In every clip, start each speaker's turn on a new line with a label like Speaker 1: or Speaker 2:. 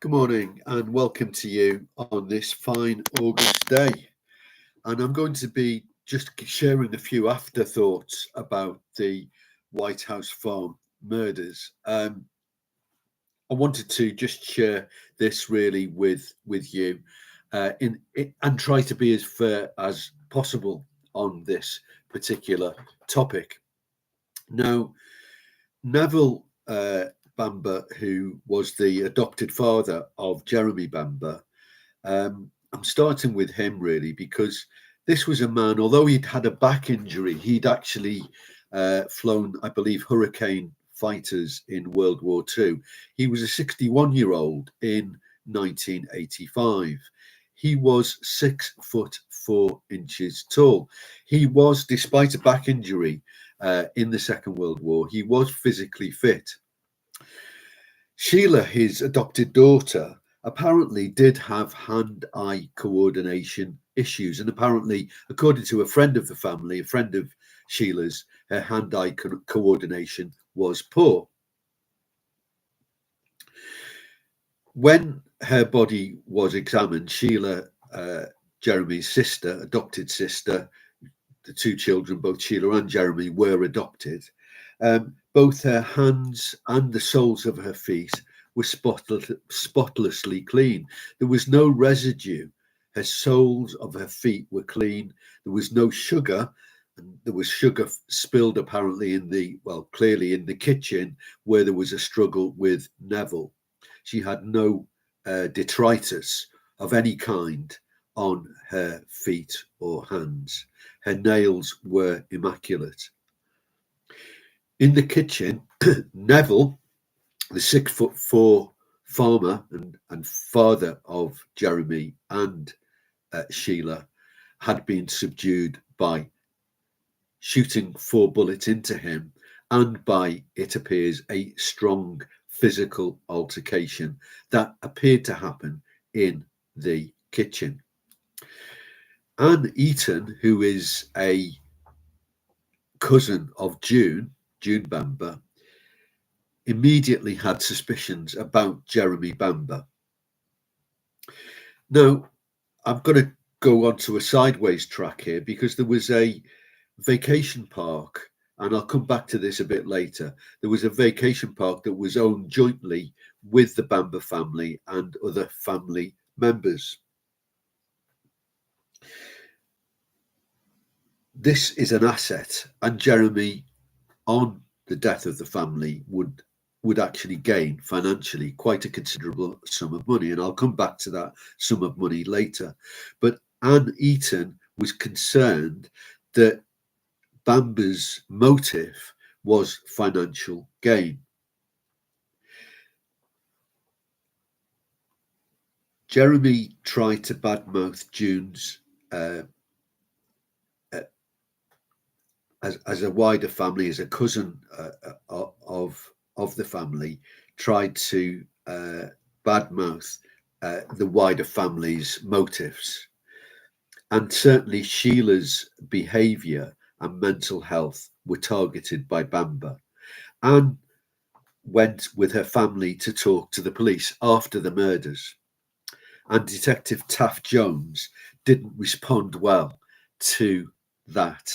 Speaker 1: Good morning and welcome to you on this fine August day. And I'm going to be just sharing a few afterthoughts about the White House farm murders. I wanted to just share this really with you and try to be as fair as possible on this particular topic. Now, Nevil Bamber, who was the adopted father of Jeremy Bamber, I'm starting with him really because this was a man, although he'd had a back injury, he'd actually flown, I believe, Hurricane fighters in World War II. He was a 61-year-old in 1985. He was 6'4" tall. He was, despite a back injury in the Second World War, he was physically fit. Sheila, his adopted daughter, apparently did have hand-eye coordination issues, and apparently, according to a friend of the family, a friend of Sheila's, her hand-eye coordination was poor. When her body was examined, Sheila, Jeremy's sister, adopted sister, the two children, both Sheila and Jeremy, were adopted. Both her hands and the soles of her feet were spotlessly clean. There was no residue. Her soles of her feet were clean. There was no sugar. And there was sugar spilled apparently clearly in the kitchen where there was a struggle with Nevil. She had no detritus of any kind on her feet or hands. Her nails were immaculate. In the kitchen, Nevil, the 6'4" farmer and father of Jeremy and Sheila, had been subdued by shooting 4 bullets into him and by, it appears, a strong physical altercation that appeared to happen in the kitchen. Anne Eaton, who is a cousin of June Bamber, immediately had suspicions about Jeremy Bamber. Now, I'm going to go on to a sideways track here because there was a vacation park, and I'll come back to this a bit later. There was a vacation park that was owned jointly with the Bamber family and other family members. This is an asset, and Jeremy, on the death of the family, would actually gain financially quite a considerable sum of money, and I'll come back to that sum of money later. But Anne Eaton was concerned that Bamber's motive was financial gain. Jeremy tried to badmouth June's as a wider family, as a cousin of the family, tried to badmouth the wider family's motives. And certainly Sheila's behaviour and mental health were targeted by Bamber. Anne went with her family to talk to the police after the murders, and Detective Taft Jones didn't respond well to that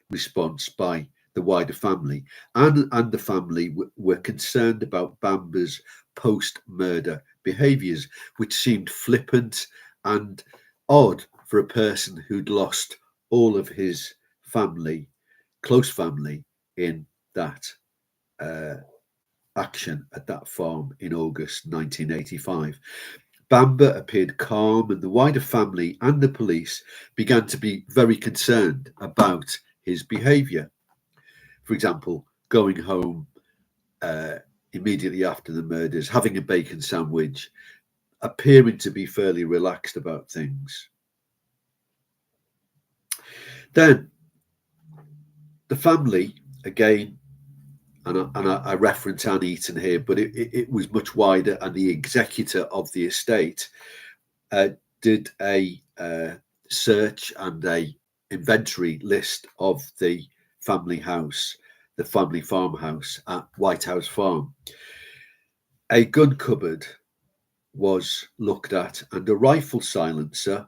Speaker 1: response by the wider family. Anne and the family were concerned about Bamber's post-murder behaviours, which seemed flippant and odd for a person who'd lost all of his family, close family, in that action at that farm in August 1985. Bamber appeared calm, and the wider family and the police began to be very concerned about his behaviour. For example, going home immediately after the murders, having a bacon sandwich, appearing to be fairly relaxed about things. Then the family, again, and I reference Anne Eaton here, but it was much wider, and the executor of the estate did a search and a inventory list of the family house, the family farmhouse at White House Farm. A gun cupboard was looked at, and a rifle silencer,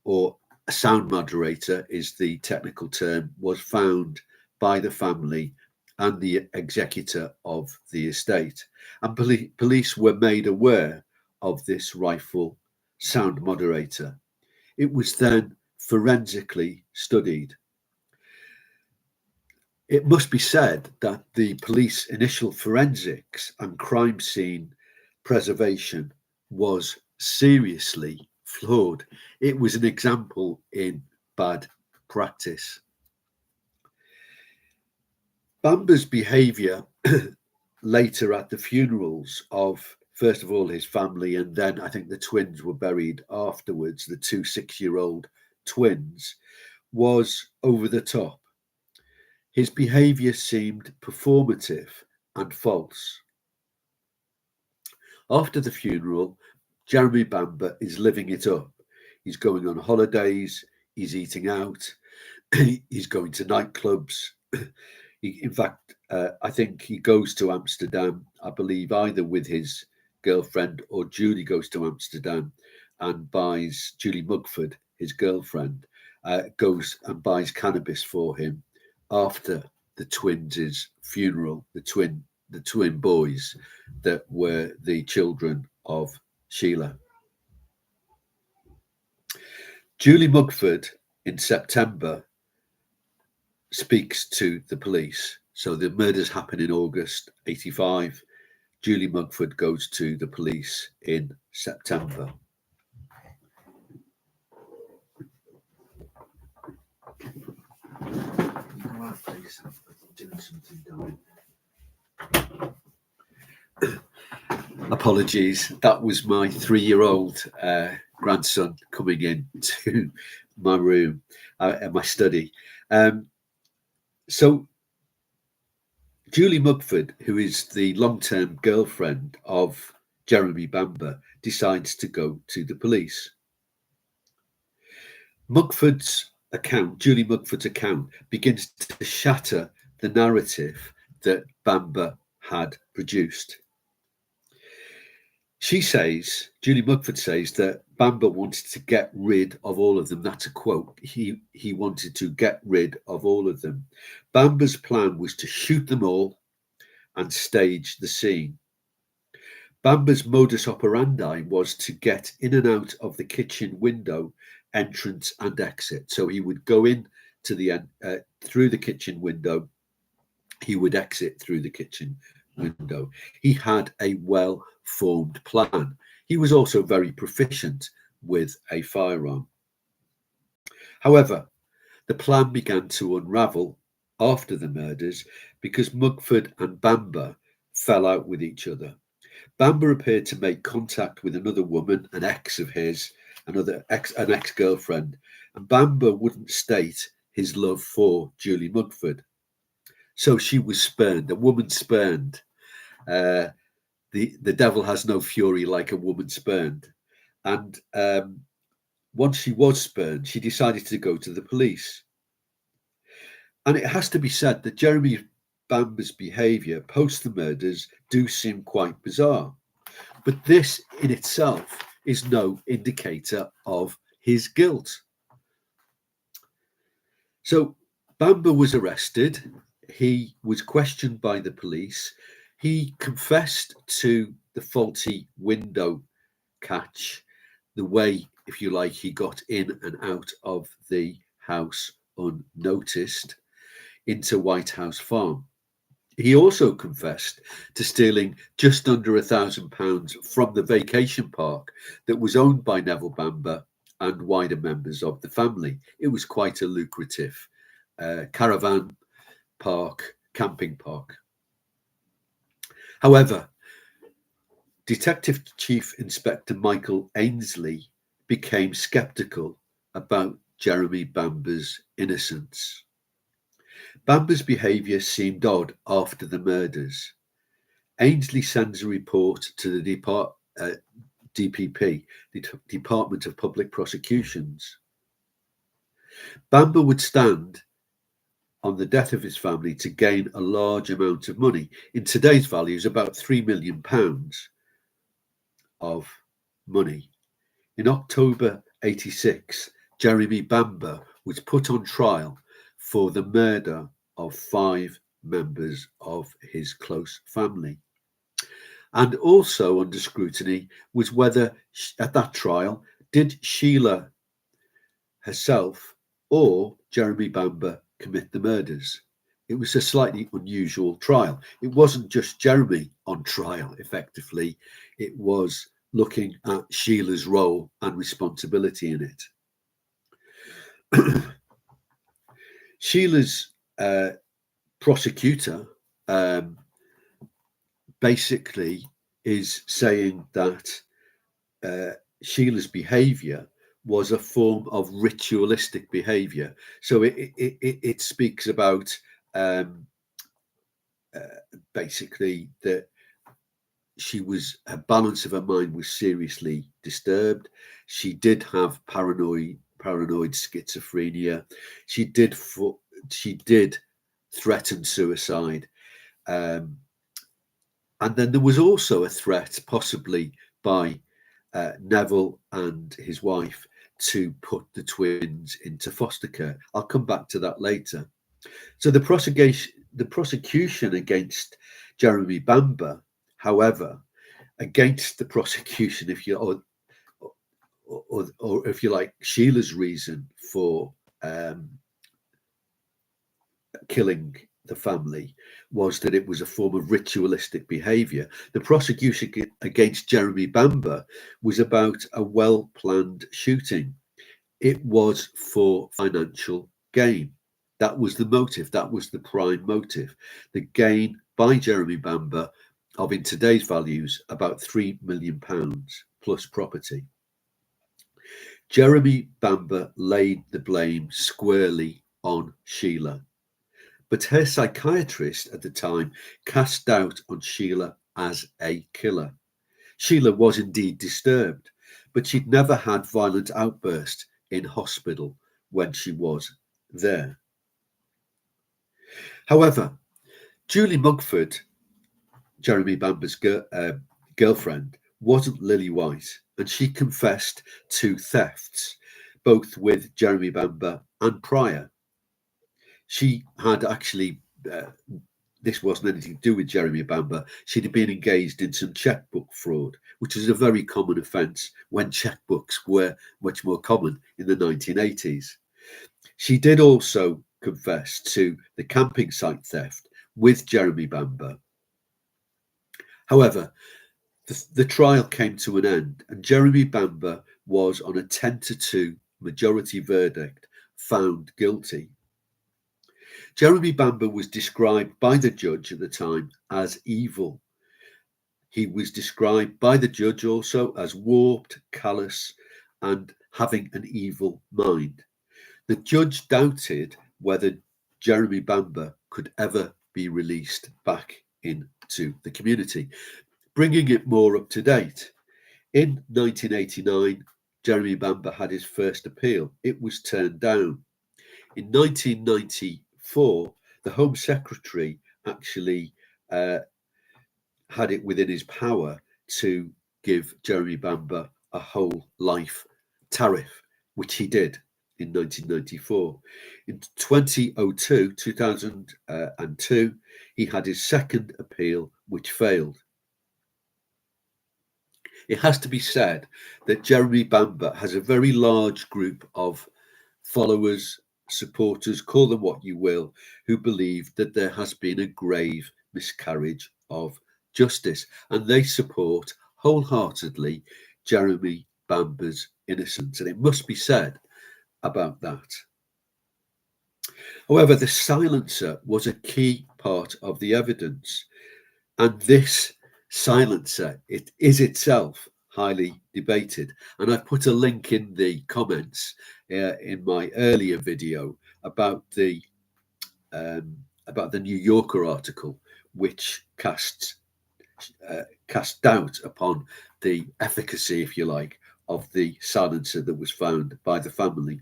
Speaker 1: or a sound moderator is the technical term, was found by the family and the executor of the estate. And police were made aware of this rifle sound moderator. It was then forensically studied. It must be said that the police initial forensics and crime scene preservation was seriously flawed. It was an example in bad practice. Bamber's behaviour later at the funerals of, first of all, his family, and then I think the twins were buried afterwards, the two 6-year-old twins, was over the top. His behaviour seemed performative and false. After the funeral, Jeremy Bamber is living it up. He's going on holidays, he's eating out, he's going to nightclubs. In fact, I think he goes to Amsterdam, I believe, either with his girlfriend, or Julie goes to Amsterdam and buys, Julie Mugford, his girlfriend, goes and buys cannabis for him after the twins' funeral, the twin boys that were the children of Sheila. Julie Mugford in September speaks to the police. So the murders happen in August 85. Julie Mugford goes to the police in September. Apologies, that was my 3-year-old grandson coming in to my room, my study. So Julie Mugford, who is the long-term girlfriend of Jeremy Bamber, decides to go to the police. Julie Mugford's account, begins to shatter the narrative that Bamber had produced. Julie Mugford says that Bamber wanted to get rid of all of them. That's a quote. He wanted to get rid of all of them. Bamber's plan was to shoot them all and stage the scene. Bamber's modus operandi was to get in and out of the kitchen window, entrance and exit. So he would go in to the through the kitchen window. He would exit through the kitchen window. He had a well-formed plan. He was also very proficient with a firearm. However, the plan began to unravel after the murders because Mugford and Bamber fell out with each other. Bamber appeared to make contact with another woman, an ex of his, an ex-girlfriend, and Bamber wouldn't state his love for Julie Mugford. So she was spurned, a woman spurned. The devil has no fury like a woman spurned. And once she was spurned, she decided to go to the police. And it has to be said that Jeremy Bamber's behaviour post the murders do seem quite bizarre. But this in itself is no indicator of his guilt. So Bamber was arrested. He was questioned by the police. He confessed to the faulty window catch, the way, if you like, he got in and out of the house unnoticed into White House Farm. He also confessed to stealing just under £1,000 from the vacation park that was owned by Nevil Bamber and wider members of the family. It was quite a lucrative caravan park, camping park. However, Detective Chief Inspector Michael Ainsley became sceptical about Jeremy Bamber's innocence. Bamber's behaviour seemed odd after the murders. Ainsley sends a report to the DPP, the Department of Public Prosecutions. Bamber would stand on the death of his family to gain a large amount of money. In today's values, about £3 million of money. In October 86, Jeremy Bamber was put on trial for the murder of 5 members of his close family. And also under scrutiny was whether, at that trial, did Sheila herself or Jeremy Bamber commit the murders. It was a slightly unusual trial. It wasn't just Jeremy on trial, effectively. It was looking at Sheila's role and responsibility in it. Sheila's prosecutor basically is saying that Sheila's behaviour was a form of ritualistic behaviour. So it speaks about basically that her balance of her mind was seriously disturbed. She did have paranoid schizophrenia. She did threaten suicide. And then there was also a threat, possibly by Nevil and his wife, to put the twins into foster care. I'll come back to that later. So the prosecution against Jeremy Bamber, however, against the prosecution, if you or if you like, Sheila's reason for killing the family was that it was a form of ritualistic behaviour. The prosecution against Jeremy Bamber was about a well-planned shooting. It was for financial gain. That was the motive. That was the prime motive. The gain by Jeremy Bamber of, in today's values, about £3 million plus property. Jeremy Bamber laid the blame squarely on Sheila, but her psychiatrist at the time cast doubt on Sheila as a killer. Sheila was indeed disturbed, but she'd never had violent outbursts in hospital when she was there. However, Julie Mugford, Jeremy Bamber's girlfriend, wasn't Lily White, and she confessed to thefts, both with Jeremy Bamber and prior. She had actually, this wasn't anything to do with Jeremy Bamber, she'd been engaged in some checkbook fraud, which was a very common offence when checkbooks were much more common in the 1980s. She did also confess to the camping site theft with Jeremy Bamber. However, the trial came to an end, and Jeremy Bamber was, on a 10-2 majority verdict, found guilty. Jeremy Bamber was described by the judge at the time as evil. He was described by the judge also as warped, callous, and having an evil mind. The judge doubted whether Jeremy Bamber could ever be released back into the community. Bringing it more up to date, in 1989, Jeremy Bamber had his first appeal. It was turned down. In 1994, the Home Secretary actually had it within his power to give Jeremy Bamber a whole life tariff, which he did in 1994. In 2002, he had his second appeal, which failed. It has to be said that Jeremy Bamber has a very large group of followers, supporters, call them what you will, who believe that there has been a grave miscarriage of justice, and they support wholeheartedly Jeremy Bamber's innocence. And it must be said about that. However, the silencer was a key part of the evidence, and this silencer, it is itself highly debated. And I've put a link in the comments in my earlier video about the New Yorker article, which cast doubt upon the efficacy, if you like, of the silencer that was found by the family.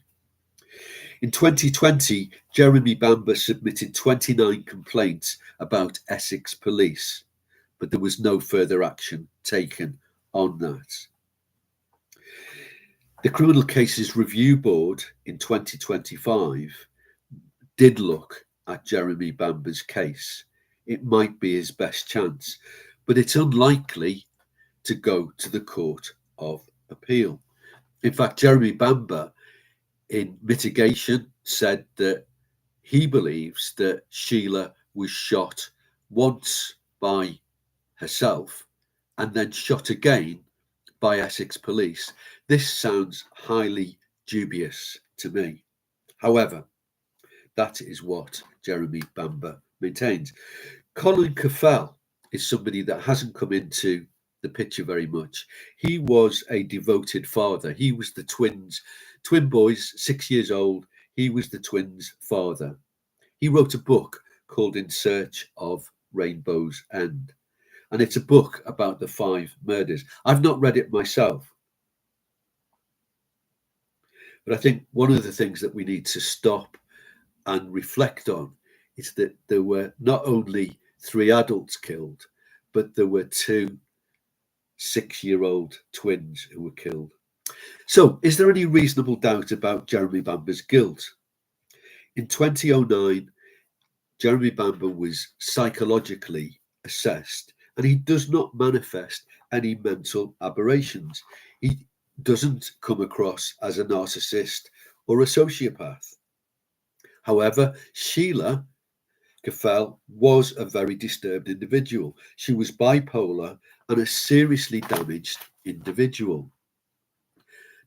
Speaker 1: In 2020, Jeremy Bamber submitted 29 complaints about Essex Police, but there was no further action taken on that. The Criminal Cases Review Board in 2025 did look at Jeremy Bamber's case. It might be his best chance, but it's unlikely to go to the Court of Appeal. In fact, Jeremy Bamber, in mitigation, said that he believes that Sheila was shot once by herself and then shot again by Essex Police. This sounds highly dubious to me. However, that is what Jeremy Bamber maintains. Sheila Cafell is somebody that hasn't come into the picture very much. He was a devoted father. He was the twin boys, 6 years old. He was the twins' father. He wrote a book called In Search of Rainbow's End. And it's a book about the 5 murders. I've not read it myself. But I think one of the things that we need to stop and reflect on is that there were not only 3 adults killed, but there were 2 6-year-old twins who were killed. So, is there any reasonable doubt about Jeremy Bamber's guilt? In 2009, Jeremy Bamber was psychologically assessed, and he does not manifest any mental aberrations. He doesn't come across as a narcissist or a sociopath. However, Sheila Cafell was a very disturbed individual. She was bipolar and a seriously damaged individual.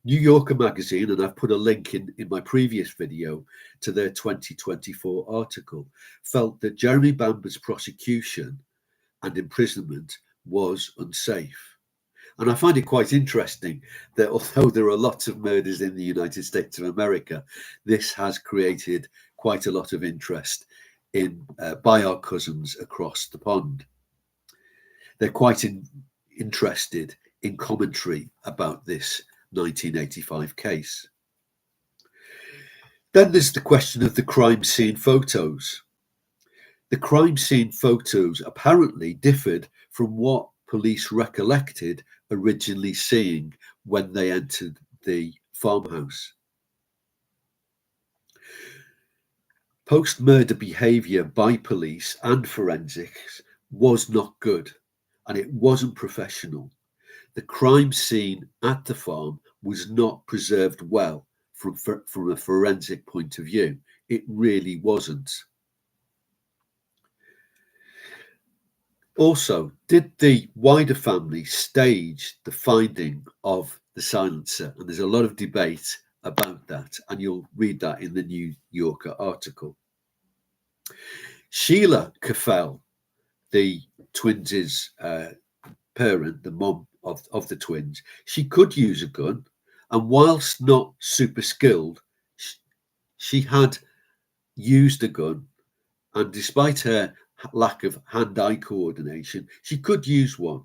Speaker 1: New Yorker magazine, and I've put a link in my previous video to their 2024 article, felt that Jeremy Bamber's prosecution and imprisonment was unsafe. And I find it quite interesting that although there are lots of murders in the United States of America, this has created quite a lot of interest by our cousins across the pond. They're quite interested in commentary about this 1985 case. Then there's the question of the crime scene photos. The crime scene photos apparently differed from what police recollected originally seeing when they entered the farmhouse. Post-murder behaviour by police and forensics was not good, and it wasn't professional. The crime scene at the farm was not preserved well from a forensic point of view. It really wasn't. Also, did the wider family stage the finding of the silencer? And there's a lot of debate about that, and you'll read that in the New Yorker article. Sheila Cafell, the twins' parent, the mom of the twins, she could use a gun, and whilst not super skilled, she had used a gun, and despite her lack of hand-eye coordination, she could use one.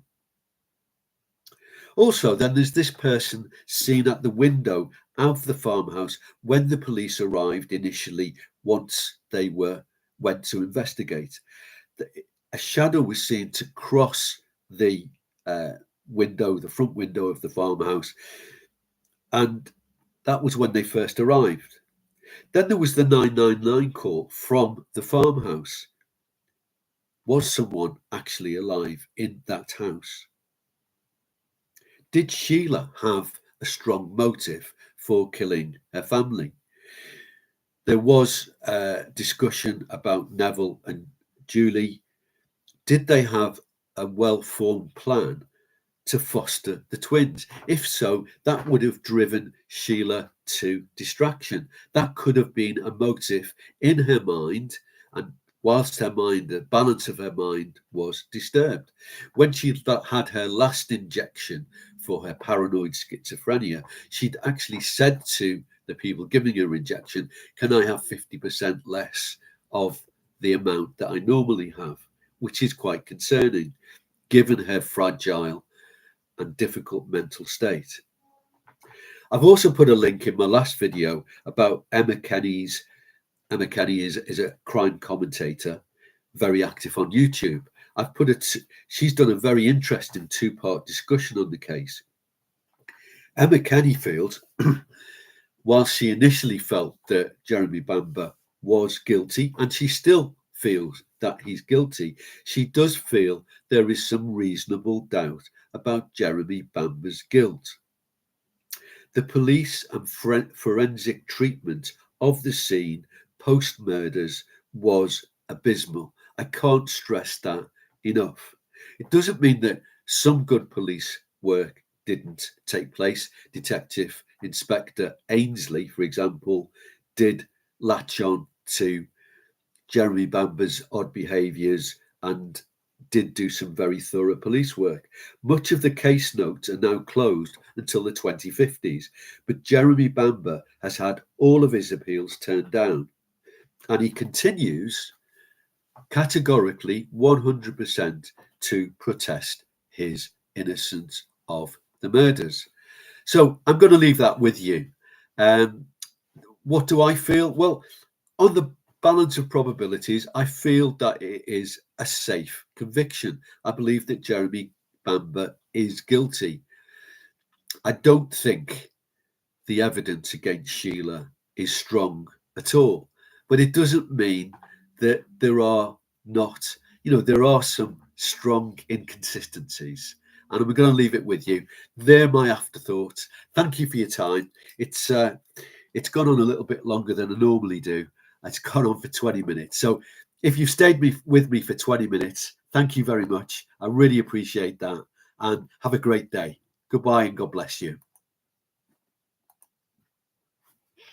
Speaker 1: Also, then there's this person seen at the window of the farmhouse when the police arrived initially, once they went to investigate. A shadow was seen to cross the window, the front window of the farmhouse, and that was when they first arrived. Then there was the 999 call from the farmhouse. Was someone actually alive in that house? Did Sheila have a strong motive for killing her family? There was a discussion about Nevil and Julie. Did they have a well-formed plan to foster the twins? If so, that would have driven Sheila to distraction. That could have been a motive in her mind, and whilst her mind, the balance of her mind was disturbed. When she had her last injection for her paranoid schizophrenia, she'd actually said to the people giving her injection, "Can I have 50% less of the amount that I normally have?" Which is quite concerning, given her fragile and difficult mental state. I've also put a link in my last video about Emma Kenny is a crime commentator, very active on YouTube. I've put she's done a very interesting 2-part discussion on the case. Emma Kennyfield, whilst she initially felt that Jeremy Bamber was guilty, and she still feels that he's guilty, she does feel there is some reasonable doubt about Jeremy Bamber's guilt. The police and forensic treatment of the scene post-murders was abysmal. I can't stress that enough. It doesn't mean that some good police work didn't take place. Detective Inspector Ainsley, for example, did latch on to Jeremy Bamber's odd behaviours and did do some very thorough police work. Much of the case notes are now closed until the 2050s, but Jeremy Bamber has had all of his appeals turned down, and he continues categorically 100% to protest his innocence of the murders. So I'm going to leave that with you. What do I feel? Well, on the balance of probabilities, I feel that it is a safe conviction. I believe that Jeremy Bamber is guilty. I don't think the evidence against Sheila is strong at all, but it doesn't mean that there are not, there are some strong inconsistencies. And I'm going to leave it with you. They're my afterthoughts. Thank you for your time. It's gone on a little bit longer than I normally do. It's gone on for 20 minutes. So if you've stayed with me for 20 minutes, thank you very much. I really appreciate that. And have a great day. Goodbye and God bless you.